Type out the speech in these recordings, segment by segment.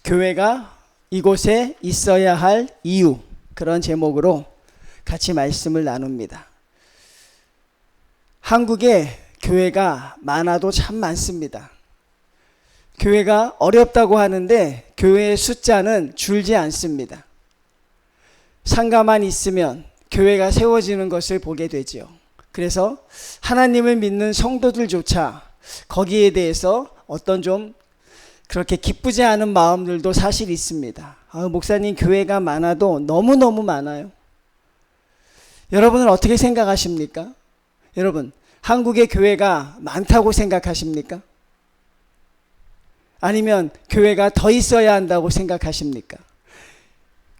교회가 이곳에 있어야 할 이유, 그런 제목으로 같이 말씀을 나눕니다. 한국에 교회가 많아도 참 많습니다. 교회가 어렵다고 하는데 교회의 숫자는 줄지 않습니다. 상가만 있으면 교회가 세워지는 것을 보게 되죠. 그래서 하나님을 믿는 성도들조차 거기에 대해서 어떤 좀 그렇게 기쁘지 않은 마음들도 사실 있습니다. 목사님, 교회가 많아도 너무너무 많아요. 여러분은 어떻게 생각하십니까? 여러분, 한국의 교회가 많다고 생각하십니까? 아니면 교회가 더 있어야 한다고 생각하십니까?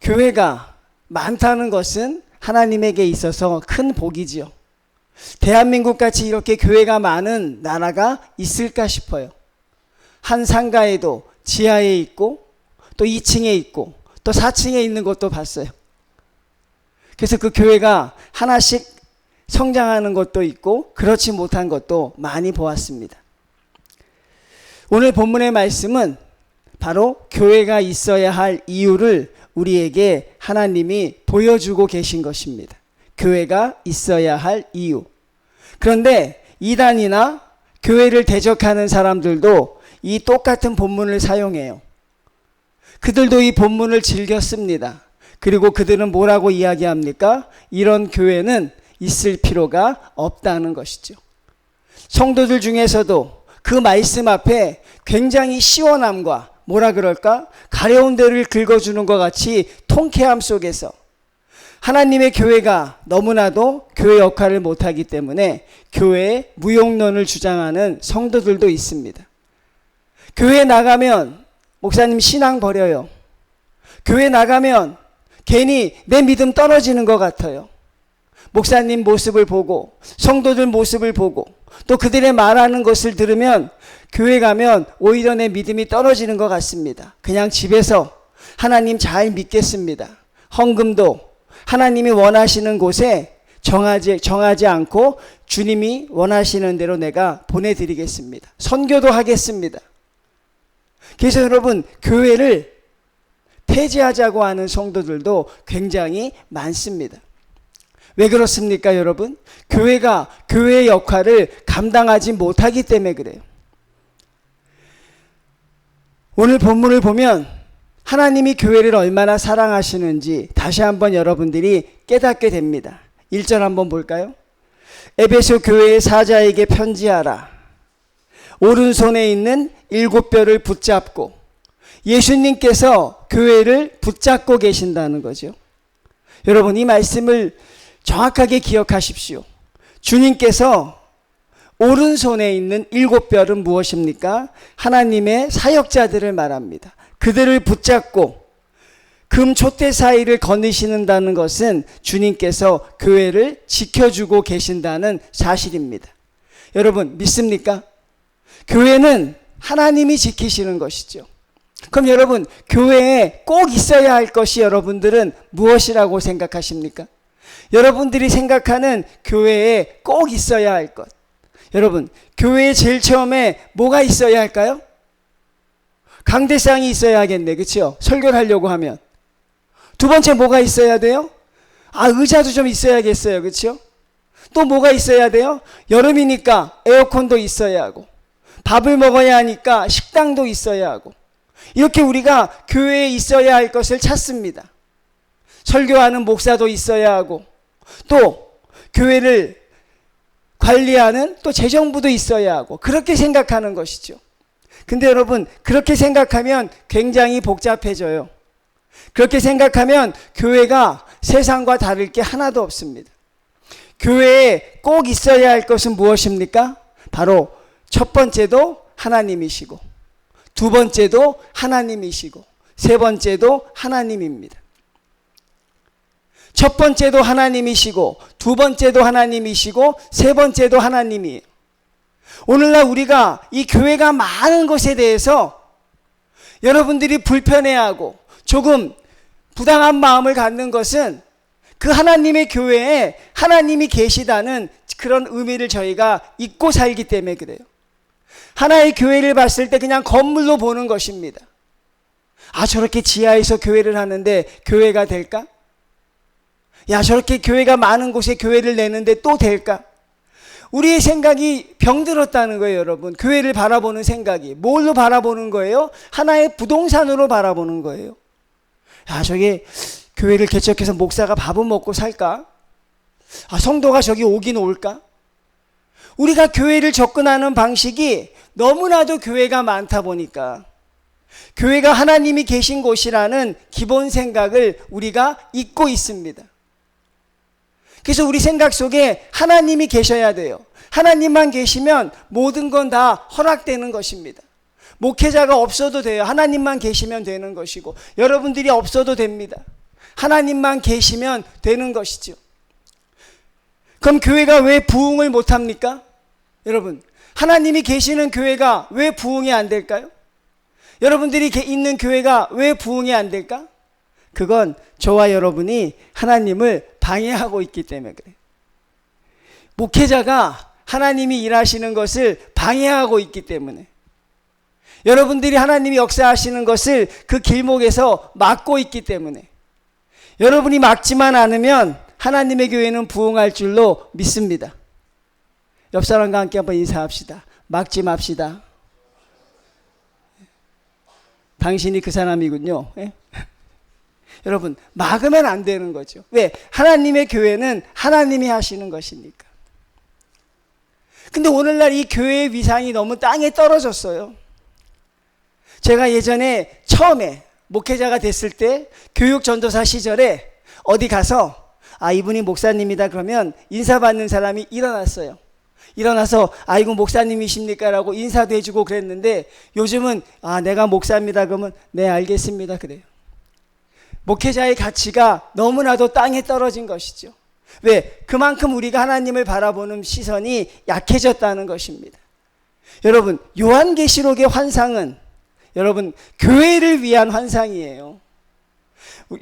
교회가 많다는 것은 하나님에게 있어서 큰 복이지요. 대한민국 같이 이렇게 교회가 많은 나라가 있을까 싶어요. 한 상가에도 지하에 있고 또 2층에 있고 또 4층에 있는 것도 봤어요. 그래서 그 교회가 하나씩 성장하는 것도 있고 그렇지 못한 것도 많이 보았습니다. 오늘 본문의 말씀은 바로 교회가 있어야 할 이유를 우리에게 하나님이 보여주고 계신 것입니다. 교회가 있어야 할 이유. 그런데 이단이나 교회를 대적하는 사람들도 이 똑같은 본문을 사용해요. 그들도 이 본문을 즐겨 씁니다. 그리고 그들은 뭐라고 이야기합니까? 이런 교회는 있을 필요가 없다는 것이죠. 성도들 중에서도 그 말씀 앞에 굉장히 시원함과 뭐라 그럴까? 가려운 데를 긁어주는 것 같이 통쾌함 속에서 하나님의 교회가 너무나도 교회 역할을 못하기 때문에 교회의 무용론을 주장하는 성도들도 있습니다. 교회 나가면 목사님 신앙 버려요. 교회 나가면 괜히 내 믿음 떨어지는 것 같아요. 목사님 모습을 보고 성도들 모습을 보고 또 그들의 말하는 것을 들으면 교회 가면 오히려 내 믿음이 떨어지는 것 같습니다. 그냥 집에서 하나님 잘 믿겠습니다. 헌금도 하나님이 원하시는 곳에 정하지 않고 주님이 원하시는 대로 내가 보내드리겠습니다. 선교도 하겠습니다. 그래서 여러분, 교회를 폐지하자고 하는 성도들도 굉장히 많습니다. 왜 그렇습니까, 여러분? 교회가 교회의 역할을 감당하지 못하기 때문에 그래요. 오늘 본문을 보면 하나님이 교회를 얼마나 사랑하시는지 다시 한번 여러분들이 깨닫게 됩니다. 1절 한번 볼까요? 에베소 교회의 사자에게 편지하라. 오른손에 있는 7뼈를 붙잡고, 예수님께서 교회를 붙잡고 계신다는 거죠. 여러분, 이 말씀을 정확하게 기억하십시오. 주님께서 오른손에 있는 7뼈는 무엇입니까? 하나님의 사역자들을 말합니다. 그들을 붙잡고 금 촛대 사이를 거느시는다는 것은 주님께서 교회를 지켜주고 계신다는 사실입니다. 여러분, 믿습니까? 교회는 하나님이 지키시는 것이죠. 그럼 여러분, 교회에 꼭 있어야 할 것이 여러분들은 무엇이라고 생각하십니까? 여러분들이 생각하는 교회에 꼭 있어야 할 것. 여러분, 교회에 제일 처음에 뭐가 있어야 할까요? 강대상이 있어야 하겠네, 그렇죠? 설교를 하려고 하면. 두 번째 뭐가 있어야 돼요? 의자도 좀 있어야겠어요, 그렇죠? 또 뭐가 있어야 돼요? 여름이니까 에어컨도 있어야 하고, 밥을 먹어야 하니까 식당도 있어야 하고, 이렇게 우리가 교회에 있어야 할 것을 찾습니다. 설교하는 목사도 있어야 하고, 또 교회를 관리하는 또 재정부도 있어야 하고, 그렇게 생각하는 것이죠. 근데 여러분, 그렇게 생각하면 굉장히 복잡해져요. 그렇게 생각하면 교회가 세상과 다를 게 하나도 없습니다. 교회에 꼭 있어야 할 것은 무엇입니까? 바로 첫 번째도 하나님이시고, 두 번째도 하나님이시고, 세 번째도 하나님입니다. 첫 번째도 하나님이시고, 두 번째도 하나님이시고, 세 번째도 하나님이에요. 오늘날 우리가 이 교회가 많은 것에 대해서 여러분들이 불편해하고 조금 부당한 마음을 갖는 것은 그 하나님의 교회에 하나님이 계시다는 그런 의미를 저희가 잊고 살기 때문에 그래요. 하나의 교회를 봤을 때 그냥 건물로 보는 것입니다. 아, 저렇게 지하에서 교회를 하는데 교회가 될까? 야, 저렇게 교회가 많은 곳에 교회를 내는데 또 될까? 우리의 생각이 병들었다는 거예요, 여러분. 교회를 바라보는 생각이. 뭘로 바라보는 거예요? 하나의 부동산으로 바라보는 거예요. 야, 저게 교회를 개척해서 목사가 밥은 먹고 살까? 아, 성도가 저기 오긴 올까? 우리가 교회를 접근하는 방식이 너무나도 교회가 많다 보니까 교회가 하나님이 계신 곳이라는 기본 생각을 우리가 잊고 있습니다. 그래서 우리 생각 속에 하나님이 계셔야 돼요. 하나님만 계시면 모든 건 다 허락되는 것입니다. 목회자가 없어도 돼요. 하나님만 계시면 되는 것이고, 여러분들이 없어도 됩니다. 하나님만 계시면 되는 것이죠. 그럼 교회가 왜 부흥을 못합니까? 여러분, 하나님이 계시는 교회가 왜 부흥이 안 될까요? 여러분들이 있는 교회가 왜 부흥이 안 될까? 그건 저와 여러분이 하나님을 방해하고 있기 때문에 그래요. 목회자가 하나님이 일하시는 것을 방해하고 있기 때문에, 여러분들이 하나님이 역사하시는 것을 그 길목에서 막고 있기 때문에, 여러분이 막지만 않으면 하나님의 교회는 부흥할 줄로 믿습니다. 옆 사람과 함께 한번 인사합시다. 막지 맙시다. 당신이 그 사람이군요. 예? 여러분, 막으면 안 되는 거죠. 왜? 하나님의 교회는 하나님이 하시는 것이니까. 근데 오늘날 이 교회의 위상이 너무 땅에 떨어졌어요. 제가 예전에 처음에 목회자가 됐을 때 교육 전도사 시절에 어디 가서 아, 이분이 목사님이다 그러면 인사받는 사람이 일어났어요. 일어나서 아이고 목사님이십니까? 라고 인사도 해주고 그랬는데, 요즘은 아, 내가 목사입니다 그러면 네, 알겠습니다 그래요. 목회자의 가치가 너무나도 땅에 떨어진 것이죠. 왜? 그만큼 우리가 하나님을 바라보는 시선이 약해졌다는 것입니다. 여러분, 요한계시록의 환상은 여러분 교회를 위한 환상이에요.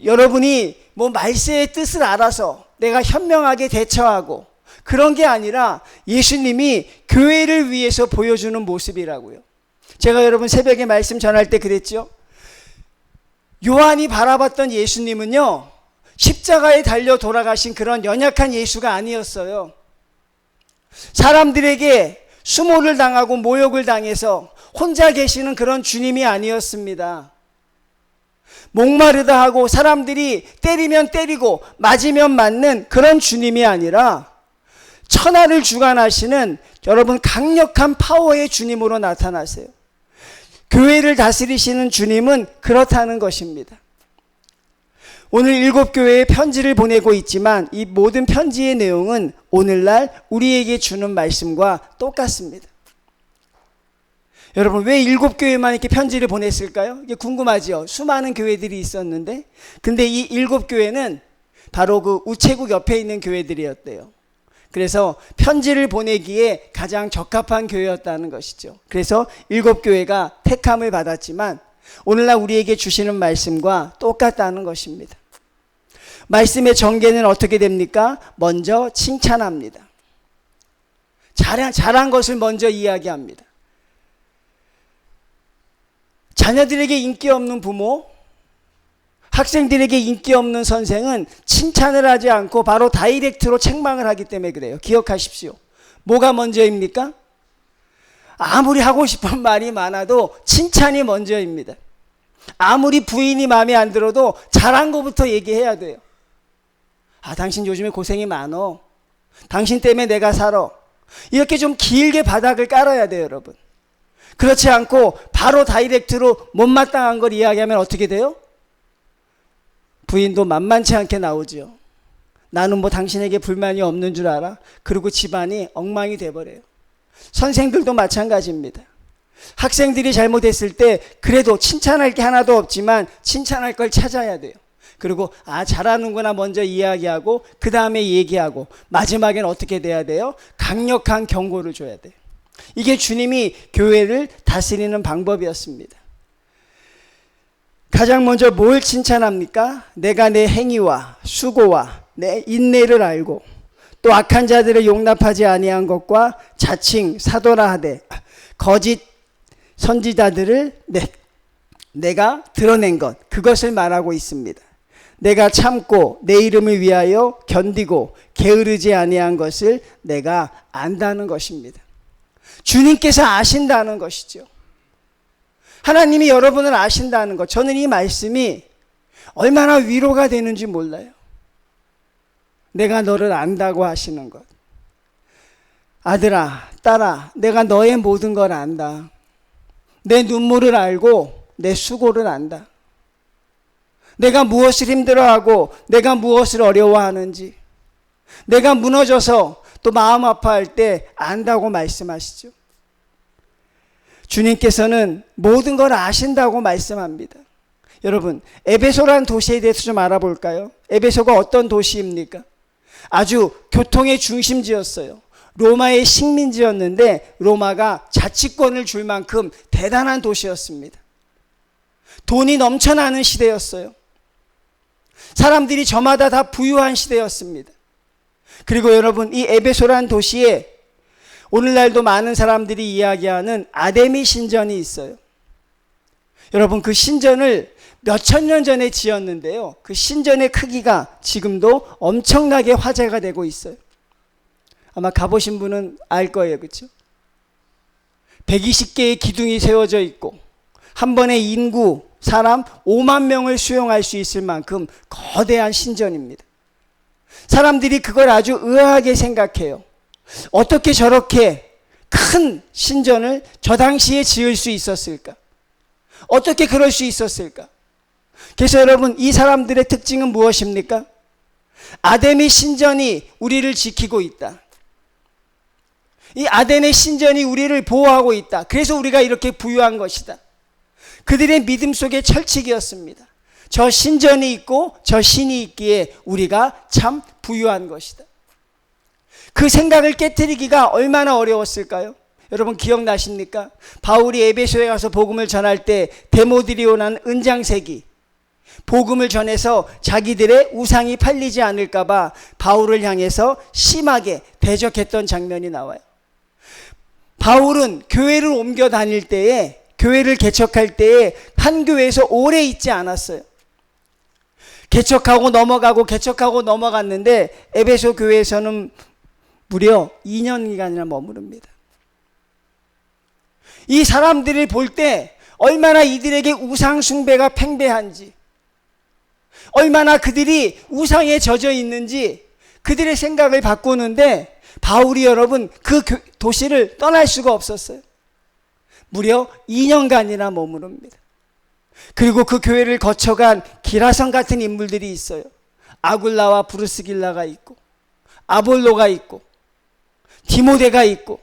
여러분이 뭐 말세의 뜻을 알아서 내가 현명하게 대처하고 그런 게 아니라 예수님이 교회를 위해서 보여주는 모습이라고요. 제가 여러분 새벽에 말씀 전할 때 그랬죠. 요한이 바라봤던 예수님은요, 십자가에 달려 돌아가신 그런 연약한 예수가 아니었어요. 사람들에게 수모를 당하고 모욕을 당해서 혼자 계시는 그런 주님이 아니었습니다. 목마르다 하고 사람들이 때리면 때리고 맞으면 맞는 그런 주님이 아니라 천하를 주관하시는 여러분 강력한 파워의 주님으로 나타나세요. 교회를 다스리시는 주님은 그렇다는 것입니다. 오늘 7교회에 편지를 보내고 있지만 이 모든 편지의 내용은 오늘날 우리에게 주는 말씀과 똑같습니다. 여러분, 왜 7교회만 이렇게 편지를 보냈을까요? 이게 궁금하죠? 수많은 교회들이 있었는데, 근데 이 7교회는 바로 그 우체국 옆에 있는 교회들이었대요. 그래서 편지를 보내기에 가장 적합한 교회였다는 것이죠. 그래서 7교회가 택함을 받았지만 오늘날 우리에게 주시는 말씀과 똑같다는 것입니다. 말씀의 전개는 어떻게 됩니까? 먼저 칭찬합니다. 잘한 것을 먼저 이야기합니다. 자녀들에게 인기 없는 부모, 학생들에게 인기 없는 선생은 칭찬을 하지 않고 바로 다이렉트로 책망을 하기 때문에 그래요. 기억하십시오. 뭐가 먼저입니까? 아무리 하고 싶은 말이 많아도 칭찬이 먼저입니다. 아무리 부인이 마음에 안 들어도 잘한 것부터 얘기해야 돼요. 아, 당신 요즘에 고생이 많어. 당신 때문에 내가 살아. 이렇게 좀 길게 바닥을 깔아야 돼요, 여러분. 그렇지 않고 바로 다이렉트로 못마땅한 걸 이야기하면 어떻게 돼요? 부인도 만만치 않게 나오죠. 나는 뭐 당신에게 불만이 없는 줄 알아? 그리고 집안이 엉망이 돼버려요. 선생들도 마찬가지입니다. 학생들이 잘못했을 때 그래도 칭찬할 게 하나도 없지만 칭찬할 걸 찾아야 돼요. 그리고 아, 잘하는구나 먼저 이야기하고 그 다음에 얘기하고 마지막엔 어떻게 돼야 돼요? 강력한 경고를 줘야 돼요. 이게 주님이 교회를 다스리는 방법이었습니다. 가장 먼저 뭘 칭찬합니까? 내가 내 행위와 수고와 내 인내를 알고 또 악한 자들을 용납하지 아니한 것과 자칭 사도라 하되 거짓 선지자들을 내가 드러낸 것, 그것을 말하고 있습니다. 내가 참고 내 이름을 위하여 견디고 게으르지 아니한 것을 내가 안다는 것입니다. 주님께서 아신다는 것이죠. 하나님이 여러분을 아신다는 것. 저는 이 말씀이 얼마나 위로가 되는지 몰라요. 내가 너를 안다고 하시는 것. 아들아, 딸아, 내가 너의 모든 걸 안다. 내 눈물을 알고 내 수고를 안다. 내가 무엇을 힘들어하고 내가 무엇을 어려워하는지, 내가 무너져서 또 마음 아파할 때 안다고 말씀하시죠. 주님께서는 모든 걸 아신다고 말씀합니다. 여러분, 에베소라는 도시에 대해서 좀 알아볼까요? 에베소가 어떤 도시입니까? 아주 교통의 중심지였어요. 로마의 식민지였는데 로마가 자치권을 줄 만큼 대단한 도시였습니다. 돈이 넘쳐나는 시대였어요. 사람들이 저마다 다 부유한 시대였습니다. 그리고 여러분, 이 에베소라는 도시에 오늘날도 많은 사람들이 이야기하는 아데미 신전이 있어요. 여러분, 그 신전을 몇천 년 전에 지었는데요, 그 신전의 크기가 지금도 엄청나게 화제가 되고 있어요. 아마 가보신 분은 알 거예요. 그렇죠? 120개의 기둥이 세워져 있고 한 번에 인구 사람 5만 명을 수용할 수 있을 만큼 거대한 신전입니다. 사람들이 그걸 아주 의아하게 생각해요. 어떻게 저렇게 큰 신전을 저 당시에 지을 수 있었을까? 어떻게 그럴 수 있었을까? 그래서 여러분, 이 사람들의 특징은 무엇입니까? 아데미 신전이 우리를 지키고 있다. 이 아데미 신전이 우리를 보호하고 있다. 그래서 우리가 이렇게 부유한 것이다. 그들의 믿음 속의 철칙이었습니다. 저 신전이 있고 저 신이 있기에 우리가 참 부유한 것이다. 그 생각을 깨트리기가 얼마나 어려웠을까요? 여러분 기억나십니까? 바울이 에베소에 가서 복음을 전할 때 데모드리오라는 은장색이 복음을 전해서 자기들의 우상이 팔리지 않을까 봐 바울을 향해서 심하게 대적했던 장면이 나와요. 바울은 교회를 옮겨 다닐 때에, 교회를 개척할 때에 한 교회에서 오래 있지 않았어요. 개척하고 넘어갔는데 에베소 교회에서는 무려 2년 기간이나 머무릅니다. 이 사람들을 볼 때 얼마나 이들에게 우상 숭배가 팽배한지, 얼마나 그들이 우상에 젖어 있는지 그들의 생각을 바꾸는데 바울이 여러분 그 도시를 떠날 수가 없었어요. 무려 2년간이나 머무릅니다. 그리고 그 교회를 거쳐간 기라성 같은 인물들이 있어요. 아굴라와 브루스길라가 있고 아볼로가 있고 디모데가 있고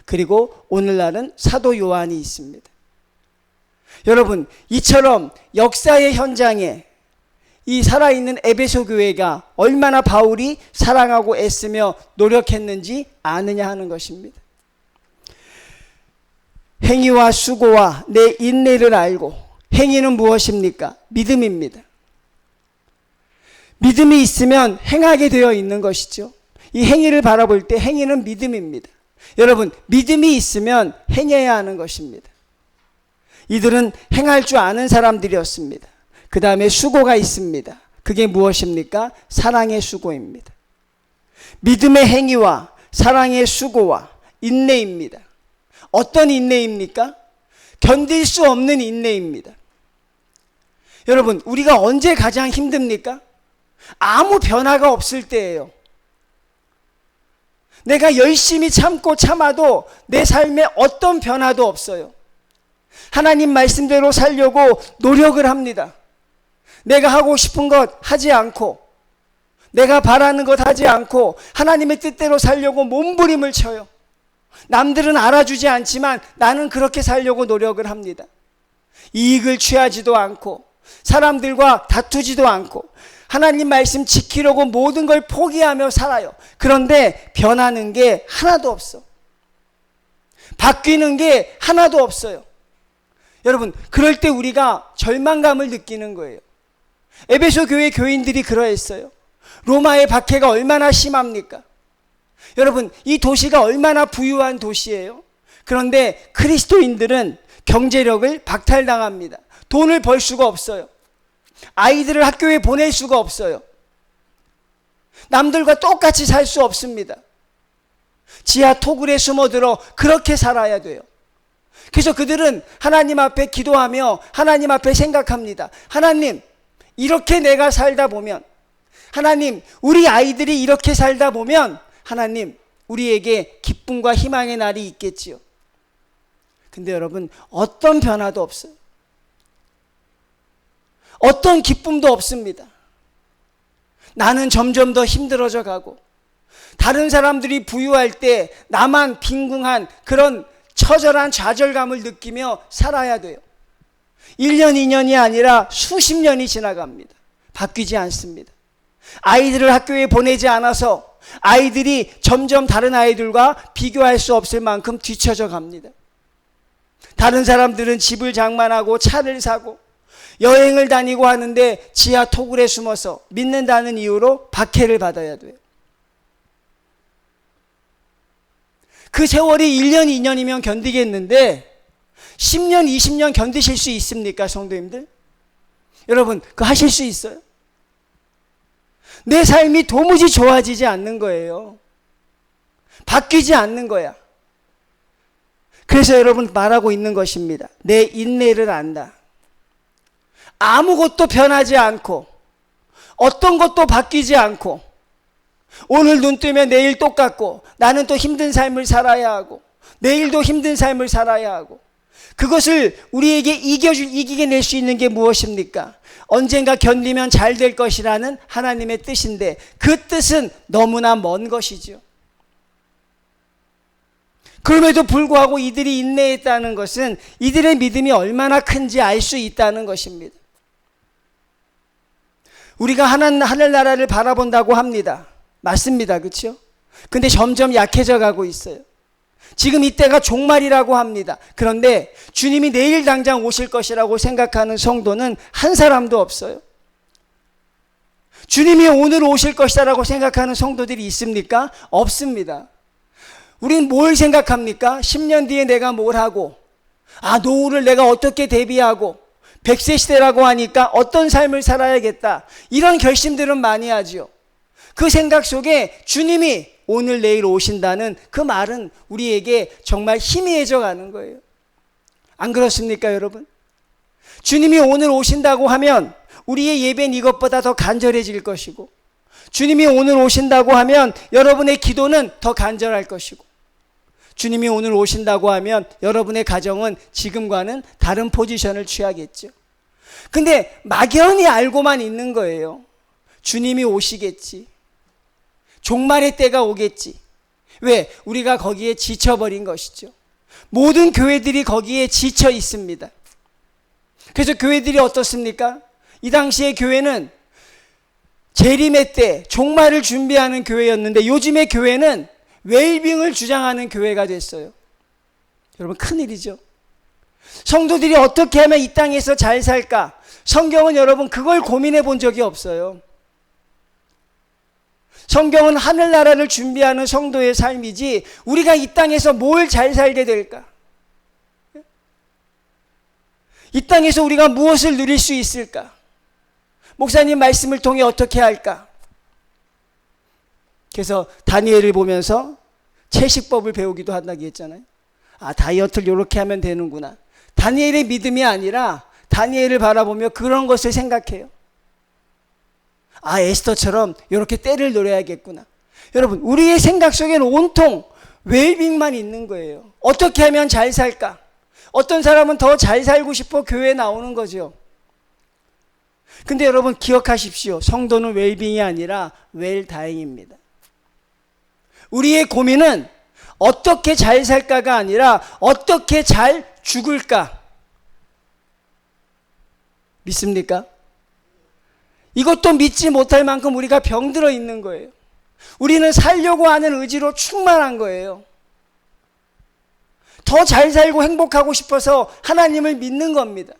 그리고 오늘날은 사도 요한이 있습니다. 여러분, 이처럼 역사의 현장에 이 살아있는 에베소 교회가 얼마나 바울이 사랑하고 애쓰며 노력했는지 아느냐 하는 것입니다. 행위와 수고와 내 인내를 알고, 행위는 무엇입니까? 믿음입니다. 믿음이 있으면 행하게 되어 있는 것이죠. 이 행위를 바라볼 때 행위는 믿음입니다. 여러분, 믿음이 있으면 행해야 하는 것입니다. 이들은 행할 줄 아는 사람들이었습니다. 그 다음에 수고가 있습니다. 그게 무엇입니까? 사랑의 수고입니다. 믿음의 행위와 사랑의 수고와 인내입니다. 어떤 인내입니까? 견딜 수 없는 인내입니다. 여러분, 우리가 언제 가장 힘듭니까? 아무 변화가 없을 때예요. 내가 열심히 참고 참아도 내 삶에 어떤 변화도 없어요. 하나님 말씀대로 살려고 노력을 합니다. 내가 하고 싶은 것 하지 않고, 내가 바라는 것 하지 않고 하나님의 뜻대로 살려고 몸부림을 쳐요. 남들은 알아주지 않지만 나는 그렇게 살려고 노력을 합니다. 이익을 취하지도 않고 사람들과 다투지도 않고 하나님 말씀 지키려고 모든 걸 포기하며 살아요. 그런데 변하는 게 하나도 없어. 바뀌는 게 하나도 없어요. 여러분, 그럴 때 우리가 절망감을 느끼는 거예요. 에베소 교회 교인들이 그러했어요. 로마의 박해가 얼마나 심합니까? 여러분, 이 도시가 얼마나 부유한 도시예요. 그런데 그리스도인들은 경제력을 박탈당합니다. 돈을 벌 수가 없어요. 아이들을 학교에 보낼 수가 없어요. 남들과 똑같이 살 수 없습니다. 지하 토굴에 숨어들어 그렇게 살아야 돼요. 그래서 그들은 하나님 앞에 기도하며 하나님 앞에 생각합니다. 하나님, 이렇게 내가 살다 보면, 하나님, 우리 아이들이 이렇게 살다 보면 하나님, 우리에게 기쁨과 희망의 날이 있겠지요. 근데 여러분, 어떤 변화도 없어요. 어떤 기쁨도 없습니다. 나는 점점 더 힘들어져 가고, 다른 사람들이 부유할 때 나만 빈궁한 그런 처절한 좌절감을 느끼며 살아야 돼요. 1년, 2년이 아니라 수십 년이 지나갑니다. 바뀌지 않습니다. 아이들을 학교에 보내지 않아서 아이들이 점점 다른 아이들과 비교할 수 없을 만큼 뒤처져 갑니다. 다른 사람들은 집을 장만하고 차를 사고 여행을 다니고 하는데 지하 토굴에 숨어서 믿는다는 이유로 박해를 받아야 돼요. 그 세월이 1년, 2년이면 견디겠는데 10년, 20년 견디실 수 있습니까, 성도님들? 여러분, 그거 하실 수 있어요? 내 삶이 도무지 좋아지지 않는 거예요. 바뀌지 않는 거야. 그래서 여러분 말하고 있는 것입니다. 내 인내를 안다. 아무것도 변하지 않고 어떤 것도 바뀌지 않고 오늘 눈 뜨면 내일 똑같고 나는 또 힘든 삶을 살아야 하고 내일도 힘든 삶을 살아야 하고 그것을 우리에게 이기게 낼 수 있는 게 무엇입니까? 언젠가 견디면 잘 될 것이라는 하나님의 뜻인데 그 뜻은 너무나 먼 것이죠. 그럼에도 불구하고 이들이 인내했다는 것은 이들의 믿음이 얼마나 큰지 알 수 있다는 것입니다. 우리가 하늘나라를 바라본다고 합니다. 맞습니다. 그렇죠? 근데 점점 약해져 가고 있어요. 지금 이때가 종말이라고 합니다. 그런데 주님이 내일 당장 오실 것이라고 생각하는 성도는 한 사람도 없어요. 주님이 오늘 오실 것이라고 생각하는 성도들이 있습니까? 없습니다. 우린 뭘 생각합니까? 10년 뒤에 내가 뭘 하고, 노후를 내가 어떻게 대비하고, 100세 시대라고 하니까 어떤 삶을 살아야겠다. 이런 결심들은 많이 하죠. 그 생각 속에 주님이 오늘 내일 오신다는 그 말은 우리에게 정말 희미해져 가는 거예요. 안 그렇습니까, 여러분? 주님이 오늘 오신다고 하면 우리의 예배는 이것보다 더 간절해질 것이고, 주님이 오늘 오신다고 하면 여러분의 기도는 더 간절할 것이고, 주님이 오늘 오신다고 하면 여러분의 가정은 지금과는 다른 포지션을 취하겠죠. 근데 막연히 알고만 있는 거예요. 주님이 오시겠지. 종말의 때가 오겠지. 왜? 우리가 거기에 지쳐버린 것이죠. 모든 교회들이 거기에 지쳐 있습니다. 그래서 교회들이 어떻습니까? 이 당시의 교회는 재림의 때 종말을 준비하는 교회였는데 요즘의 교회는 웰빙을 주장하는 교회가 됐어요. 여러분, 큰일이죠. 성도들이 어떻게 하면 이 땅에서 잘 살까? 성경은 여러분 그걸 고민해 본 적이 없어요. 성경은 하늘나라를 준비하는 성도의 삶이지 우리가 이 땅에서 뭘 잘 살게 될까? 이 땅에서 우리가 무엇을 누릴 수 있을까? 목사님 말씀을 통해 어떻게 할까? 그래서 다니엘을 보면서 채식법을 배우기도 한다고 했잖아요. 다이어트를 이렇게 하면 되는구나. 다니엘의 믿음이 아니라 다니엘을 바라보며 그런 것을 생각해요. 에스더처럼 이렇게 때를 노려야겠구나. 여러분, 우리의 생각 속에는 온통 웰빙만 있는 거예요. 어떻게 하면 잘 살까? 어떤 사람은 더 잘 살고 싶어 교회에 나오는 거죠. 근데 여러분 기억하십시오. 성도는 웰빙이 아니라 웰다잉입니다. 우리의 고민은 어떻게 잘 살까가 아니라 어떻게 잘 죽을까? 믿습니까? 이것도 믿지 못할 만큼 우리가 병들어 있는 거예요. 우리는 살려고 하는 의지로 충만한 거예요. 더 잘 살고 행복하고 싶어서 하나님을 믿는 겁니다.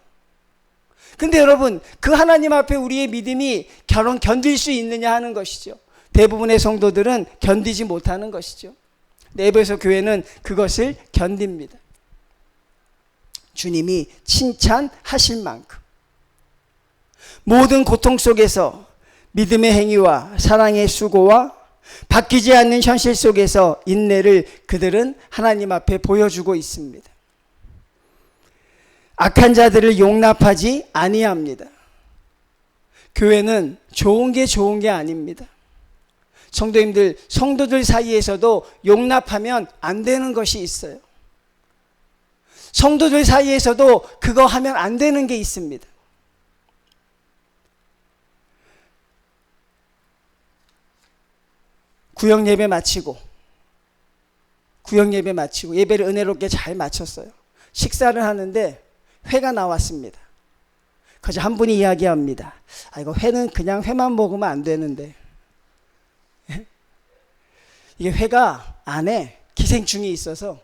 근데 여러분, 그 하나님 앞에 우리의 믿음이 견딜 수 있느냐 하는 것이죠. 대부분의 성도들은 견디지 못하는 것이죠. 에베소 교회는 그것을 견딥니다. 주님이 칭찬하실 만큼. 모든 고통 속에서 믿음의 행위와 사랑의 수고와 바뀌지 않는 현실 속에서 인내를 그들은 하나님 앞에 보여주고 있습니다. 악한 자들을 용납하지 아니합니다. 교회는 좋은 게 아닙니다. 성도들 사이에서도 용납하면 안 되는 것이 있어요. 성도들 사이에서도 그거 하면 안 되는 게 있습니다. 구역 예배 마치고 예배를 은혜롭게 잘 마쳤어요. 식사를 하는데 회가 나왔습니다. 그래서 한 분이 이야기합니다. 이거 회는 그냥 회만 먹으면 안 되는데 이게 회가 안에 기생충이 있어서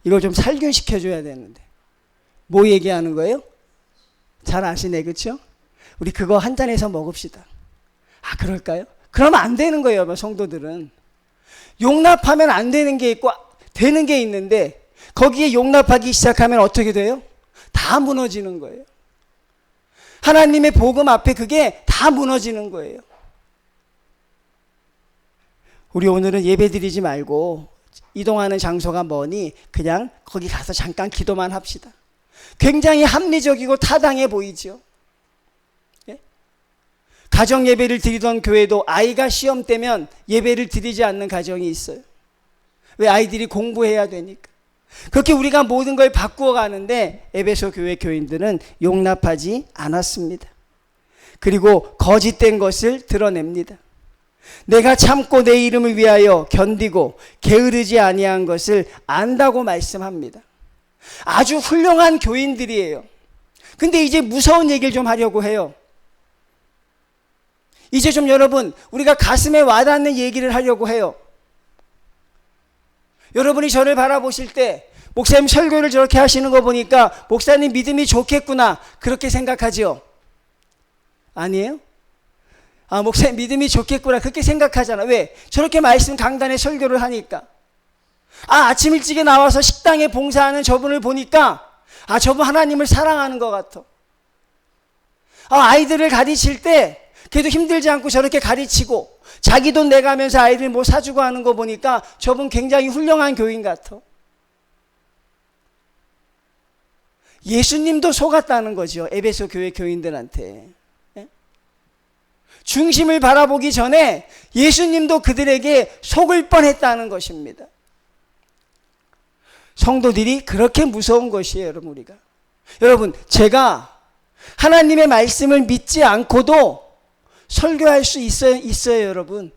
이걸 좀 살균시켜줘야 되는데 뭐 얘기하는 거예요? 잘 아시네, 그렇죠? 우리 그거 한 잔해서 먹읍시다. 그럴까요? 그러면 안 되는 거예요. 성도들은 용납하면 안 되는 게 있고 되는 게 있는데 거기에 용납하기 시작하면 어떻게 돼요? 다 무너지는 거예요. 하나님의 복음 앞에 그게 다 무너지는 거예요. 우리 오늘은 예배 드리지 말고 이동하는 장소가 머니 그냥 거기 가서 잠깐 기도만 합시다. 굉장히 합리적이고 타당해 보이죠. 예? 가정 예배를 드리던 교회도 아이가 시험 때면 예배를 드리지 않는 가정이 있어요. 왜? 아이들이 공부해야 되니까. 그렇게 우리가 모든 걸 바꾸어 가는데 에베소 교회 교인들은 용납하지 않았습니다. 그리고 거짓된 것을 드러냅니다. 내가 참고 내 이름을 위하여 견디고 게으르지 아니한 것을 안다고 말씀합니다. 아주 훌륭한 교인들이에요. 근데 이제 무서운 얘기를 좀 하려고 해요. 이제 좀 여러분 우리가 가슴에 와닿는 얘기를 하려고 해요. 여러분이 저를 바라보실 때 목사님 설교를 저렇게 하시는 거 보니까 목사님 믿음이 좋겠구나 그렇게 생각하죠? 아니에요? 목사님 믿음이 좋겠구나 그렇게 생각하잖아. 왜? 저렇게 말씀 강단에 설교를 하니까. 아침 일찍에 나와서 식당에 봉사하는 저분을 보니까 저분 하나님을 사랑하는 것 같아. 아이들을 가르칠 때 그래도 힘들지 않고 저렇게 가르치고 자기 돈 내가면서 아이들 뭐 사주고 하는 거 보니까 저분 굉장히 훌륭한 교인 같아. 예수님도 속았다는 거죠. 에베소 교회 교인들한테. 중심을 바라보기 전에 예수님도 그들에게 속을 뻔했다는 것입니다. 성도들이 그렇게 무서운 것이에요, 여러분. 우리가. 여러분, 제가 하나님의 말씀을 믿지 않고도 설교할 수 있어요, 여러분.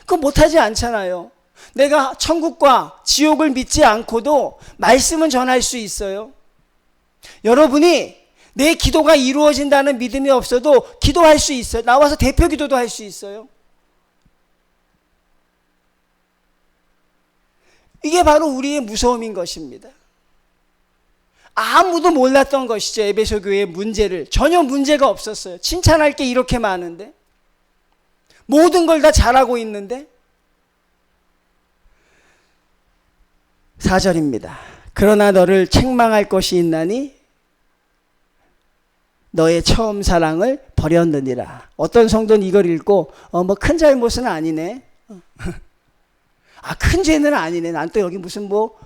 그거 못하지 않잖아요. 내가 천국과 지옥을 믿지 않고도 말씀은 전할 수 있어요. 여러분이 내 기도가 이루어진다는 믿음이 없어도 기도할 수 있어요. 나와서 대표 기도도 할 수 있어요. 이게 바로 우리의 무서움인 것입니다. 아무도 몰랐던 것이죠. 에베소 교회의 문제를. 전혀 문제가 없었어요. 칭찬할 게 이렇게 많은데 모든 걸 다 잘하고 있는데 4절입니다. 그러나 너를 책망할 것이 있나니 너의 처음 사랑을 버렸느니라. 어떤 성도는 이걸 읽고 뭐 큰 잘못은 아니네. 큰 죄는 아니네. 난 또 여기 무슨 뭐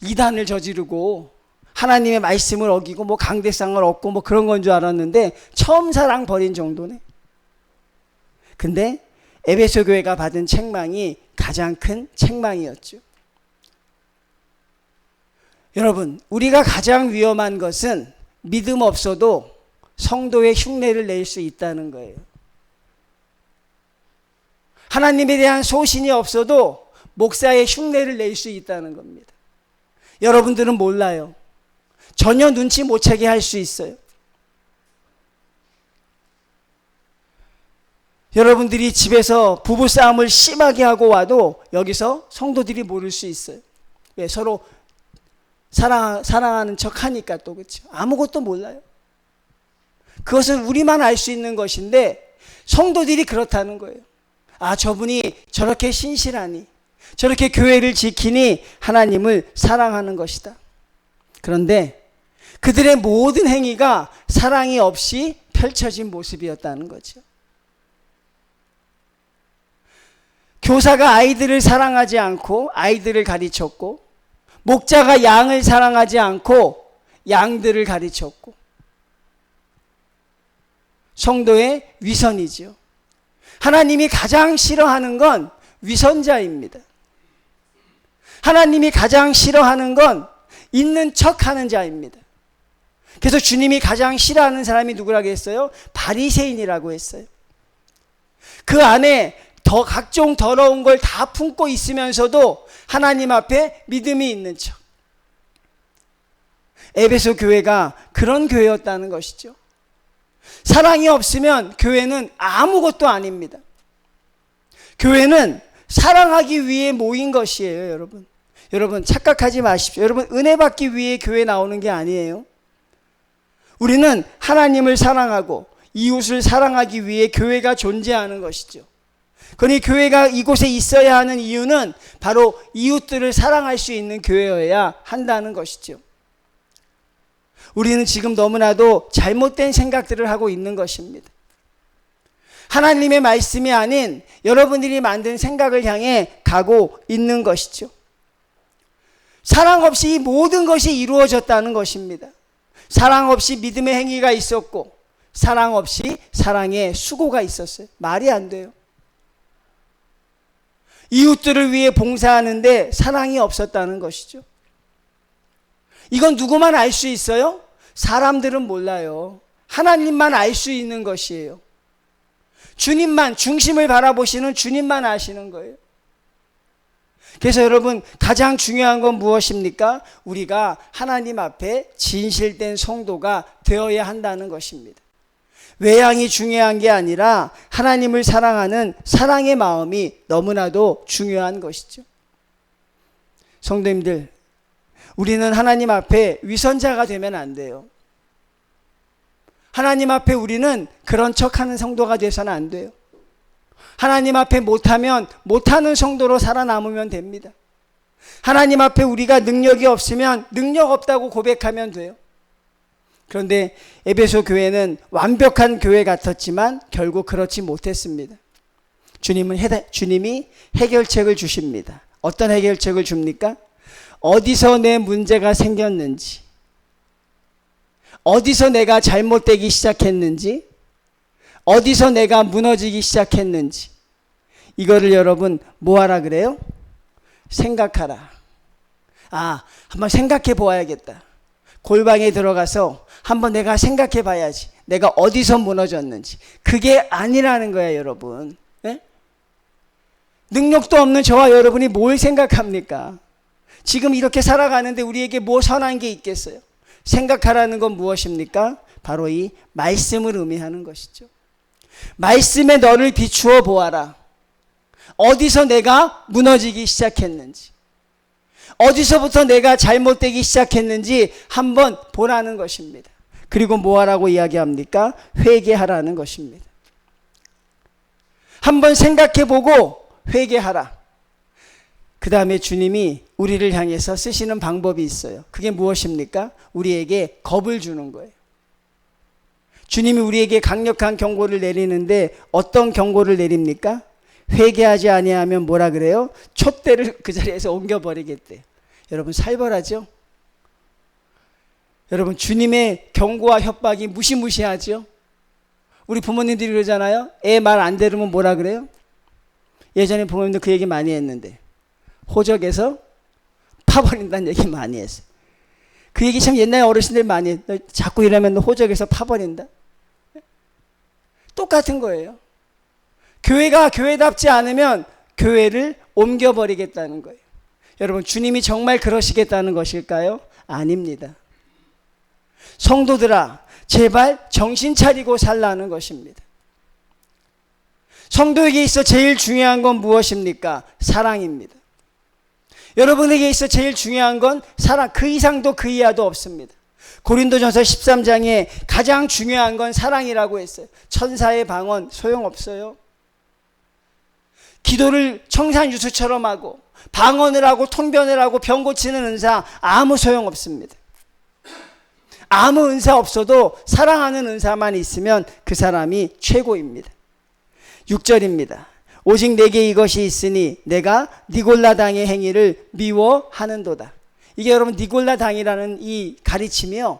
이단을 저지르고 하나님의 말씀을 어기고 뭐 강대상을 얻고 뭐 그런 건 줄 알았는데 처음 사랑 버린 정도네. 근데 에베소 교회가 받은 책망이 가장 큰 책망이었죠. 여러분, 우리가 가장 위험한 것은 믿음 없어도 성도의 흉내를 낼 수 있다는 거예요. 하나님에 대한 소신이 없어도 목사의 흉내를 낼 수 있다는 겁니다. 여러분들은 몰라요. 전혀 눈치 못 채게 할 수 있어요. 여러분들이 집에서 부부싸움을 심하게 하고 와도 여기서 성도들이 모를 수 있어요. 왜? 서로 사랑하는 척 하니까 또 그렇죠. 아무것도 몰라요. 그것은 우리만 알 수 있는 것인데 성도들이 그렇다는 거예요. 저분이 저렇게 신실하니 저렇게 교회를 지키니 하나님을 사랑하는 것이다. 그런데 그들의 모든 행위가 사랑이 없이 펼쳐진 모습이었다는 거죠. 교사가 아이들을 사랑하지 않고 아이들을 가르쳤고, 목자가 양을 사랑하지 않고 양들을 가르쳤고, 성도의 위선이죠. 하나님이 가장 싫어하는 건 위선자입니다. 하나님이 가장 싫어하는 건 있는 척하는 자입니다. 그래서 주님이 가장 싫어하는 사람이 누구라고 했어요? 바리새인이라고 했어요. 그 안에 각종 더러운 걸 다 품고 있으면서도 하나님 앞에 믿음이 있는 척. 에베소 교회가 그런 교회였다는 것이죠. 사랑이 없으면 교회는 아무것도 아닙니다. 교회는 사랑하기 위해 모인 것이에요, 여러분. 여러분 착각하지 마십시오. 여러분 은혜 받기 위해 교회 나오는 게 아니에요. 우리는 하나님을 사랑하고 이웃을 사랑하기 위해 교회가 존재하는 것이죠. 그러니 교회가 이곳에 있어야 하는 이유는 바로 이웃들을 사랑할 수 있는 교회여야 한다는 것이죠. 우리는 지금 너무나도 잘못된 생각들을 하고 있는 것입니다. 하나님의 말씀이 아닌 여러분들이 만든 생각을 향해 가고 있는 것이죠. 사랑 없이 이 모든 것이 이루어졌다는 것입니다. 사랑 없이 믿음의 행위가 있었고, 사랑 없이 사랑의 수고가 있었어요. 말이 안 돼요. 이웃들을 위해 봉사하는데 사랑이 없었다는 것이죠. 이건 누구만 알 수 있어요? 사람들은 몰라요. 하나님만 알 수 있는 것이에요. 주님만, 중심을 바라보시는 주님만 아시는 거예요. 그래서 여러분 가장 중요한 건 무엇입니까? 우리가 하나님 앞에 진실된 성도가 되어야 한다는 것입니다. 외양이 중요한 게 아니라 하나님을 사랑하는 사랑의 마음이 너무나도 중요한 것이죠. 성도님들, 우리는 하나님 앞에 위선자가 되면 안 돼요. 하나님 앞에 우리는 그런 척하는 성도가 돼서는 안 돼요. 하나님 앞에 못하면 못하는 성도로 살아남으면 됩니다. 하나님 앞에 우리가 능력이 없으면 능력 없다고 고백하면 돼요. 그런데 에베소 교회는 완벽한 교회 같았지만 결국 그렇지 못했습니다. 주님이 해결책을 주십니다. 어떤 해결책을 줍니까? 어디서 내 문제가 생겼는지, 어디서 내가 잘못되기 시작했는지, 어디서 내가 무너지기 시작했는지, 이거를 여러분 뭐하라 그래요? 생각하라. 한번 생각해 보아야겠다. 골방에 들어가서 한번 내가 생각해 봐야지. 내가 어디서 무너졌는지. 그게 아니라는 거야, 여러분. 네? 능력도 없는 저와 여러분이 뭘 생각합니까? 지금 이렇게 살아가는데 우리에게 뭐 선한 게 있겠어요? 생각하라는 건 무엇입니까? 바로 이 말씀을 의미하는 것이죠. 말씀에 너를 비추어 보아라. 어디서 내가 무너지기 시작했는지, 어디서부터 내가 잘못되기 시작했는지 한번 보라는 것입니다. 그리고 뭐하라고 이야기합니까? 회개하라는 것입니다. 한번 생각해보고 회개하라. 그 다음에 주님이 우리를 향해서 쓰시는 방법이 있어요. 그게 무엇입니까? 우리에게 겁을 주는 거예요. 주님이 우리에게 강력한 경고를 내리는데 어떤 경고를 내립니까? 회개하지 아니하면 뭐라 그래요? 촛대를 그 자리에서 옮겨버리겠대요. 여러분 살벌하죠? 여러분 주님의 경고와 협박이 무시무시하죠? 우리 부모님들이 그러잖아요. 애 말 안 들으면 뭐라 그래요? 예전에 부모님들 그 얘기 많이 했는데 호적에서 파버린다는 얘기 많이 했어요. 그 얘기 참 옛날 어르신들 많이 했어요. 자꾸 이러면 호적에서 파버린다. 똑같은 거예요. 교회가 교회답지 않으면 교회를 옮겨버리겠다는 거예요. 여러분 주님이 정말 그러시겠다는 것일까요? 아닙니다. 성도들아 제발 정신 차리고 살라는 것입니다. 성도에게 있어 제일 중요한 건 무엇입니까? 사랑입니다. 여러분에게 있어 제일 중요한 건 사랑, 그 이상도 그 이하도 없습니다. 고린도전서 13장에 가장 중요한 건 사랑이라고 했어요. 천사의 방언 소용없어요. 기도를 청산유수처럼 하고 방언을 하고 통변을 하고 병 고치는 은사 아무 소용없습니다. 아무 은사 없어도 사랑하는 은사만 있으면 그 사람이 최고입니다. 6절입니다. 오직 내게 이것이 있으니 내가 니골라 당의 행위를 미워하는도다. 이게 여러분 니골라 당이라는 이 가르침이요,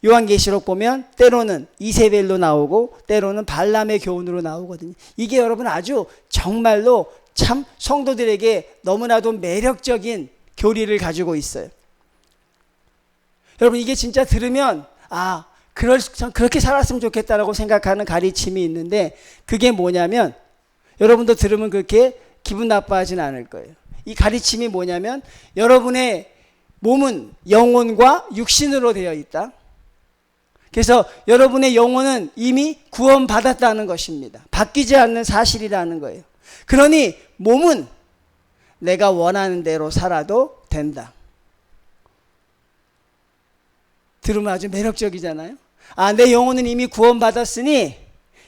요한계시록 보면 때로는 이세벨로 나오고 때로는 발람의 교훈으로 나오거든요. 이게 여러분 아주 정말로 참 성도들에게 너무나도 매력적인 교리를 가지고 있어요. 여러분 이게 진짜 들으면 그렇게 살았으면 좋겠다라고 생각하는 가르침이 있는데, 그게 뭐냐면 여러분도 들으면 그렇게 기분 나빠하진 않을 거예요. 이 가르침이 뭐냐면 여러분의 몸은 영혼과 육신으로 되어 있다. 그래서 여러분의 영혼은 이미 구원받았다는 것입니다. 바뀌지 않는 사실이라는 거예요. 그러니 몸은 내가 원하는 대로 살아도 된다. 들으면 아주 매력적이잖아요. 내 영혼은 이미 구원받았으니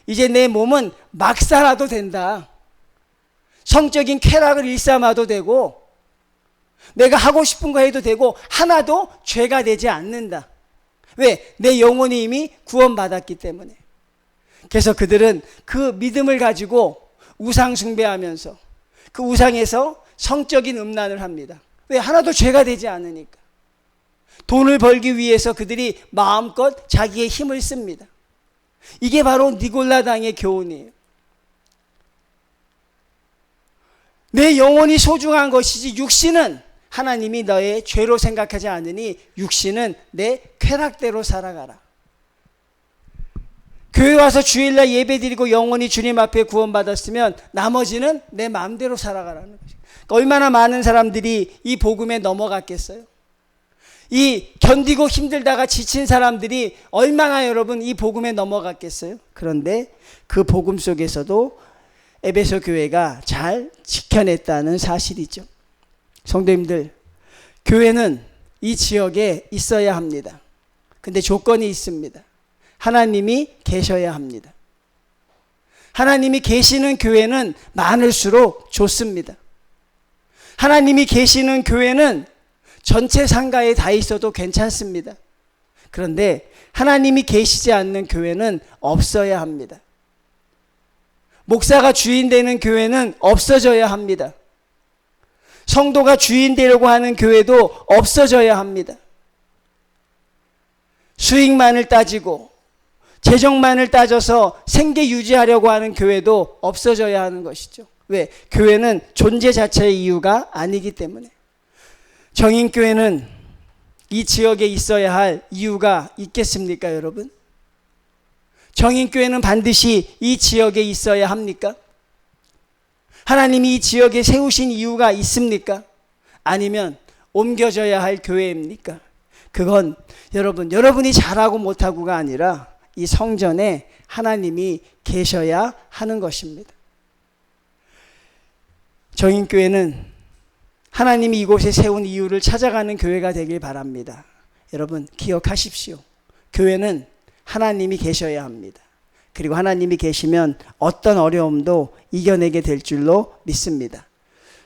이제 내 몸은 막 살아도 된다. 성적인 쾌락을 일삼아도 되고 내가 하고 싶은 거 해도 되고 하나도 죄가 되지 않는다. 왜? 내 영혼이 이미 구원받았기 때문에. 그래서 그들은 그 믿음을 가지고 우상 숭배하면서 그 우상에서 성적인 음란을 합니다. 왜? 하나도 죄가 되지 않으니까. 돈을 벌기 위해서 그들이 마음껏 자기의 힘을 씁니다. 이게 바로 니골라 당의 교훈이에요. 내 영혼이 소중한 것이지 육신은 하나님이 너의 죄로 생각하지 않으니 육신은 내 쾌락대로 살아가라. 교회 와서 주일날 예배드리고 영혼이 주님 앞에 구원받았으면 나머지는 내 마음대로 살아가라는 거죠. 그러니까 얼마나 많은 사람들이 이 복음에 넘어갔겠어요. 이 견디고 힘들다가 지친 사람들이 얼마나 여러분 이 복음에 넘어갔겠어요. 그런데 그 복음 속에서도 에베소 교회가 잘 지켜냈다는 사실이죠. 성도님들, 교회는 이 지역에 있어야 합니다. 근데 조건이 있습니다. 하나님이 계셔야 합니다. 하나님이 계시는 교회는 많을수록 좋습니다. 하나님이 계시는 교회는 전체 상가에 다 있어도 괜찮습니다. 그런데 하나님이 계시지 않는 교회는 없어야 합니다. 목사가 주인 되는 교회는 없어져야 합니다. 성도가 주인 되려고 하는 교회도 없어져야 합니다. 수익만을 따지고 재정만을 따져서 생계 유지하려고 하는 교회도 없어져야 하는 것이죠. 왜? 교회는 존재 자체의 이유가 아니기 때문에. 정인교회는 이 지역에 있어야 할 이유가 있겠습니까, 여러분? 정인교회는 반드시 이 지역에 있어야 합니까? 하나님이 이 지역에 세우신 이유가 있습니까? 아니면 옮겨져야 할 교회입니까? 그건 여러분이 잘하고 못하고가 아니라 이 성전에 하나님이 계셔야 하는 것입니다. 정인교회는 하나님이 이곳에 세운 이유를 찾아가는 교회가 되길 바랍니다. 여러분 기억하십시오. 교회는 하나님이 계셔야 합니다. 그리고 하나님이 계시면 어떤 어려움도 이겨내게 될 줄로 믿습니다.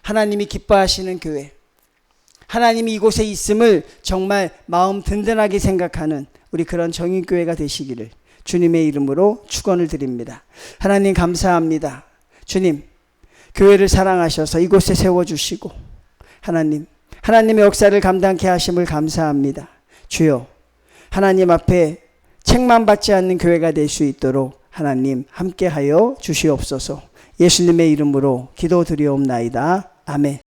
하나님이 기뻐하시는 교회, 하나님이 이곳에 있음을 정말 마음 든든하게 생각하는 우리 그런 정인교회가 되시기를 주님의 이름으로 축원을 드립니다. 하나님 감사합니다. 주님, 교회를 사랑하셔서 이곳에 세워주시고 하나님의 역사를 감당케 하심을 감사합니다. 주여, 하나님 앞에 책만 받지 않는 교회가 될 수 있도록 하나님 함께하여 주시옵소서. 예수님의 이름으로 기도드리옵나이다. 아멘.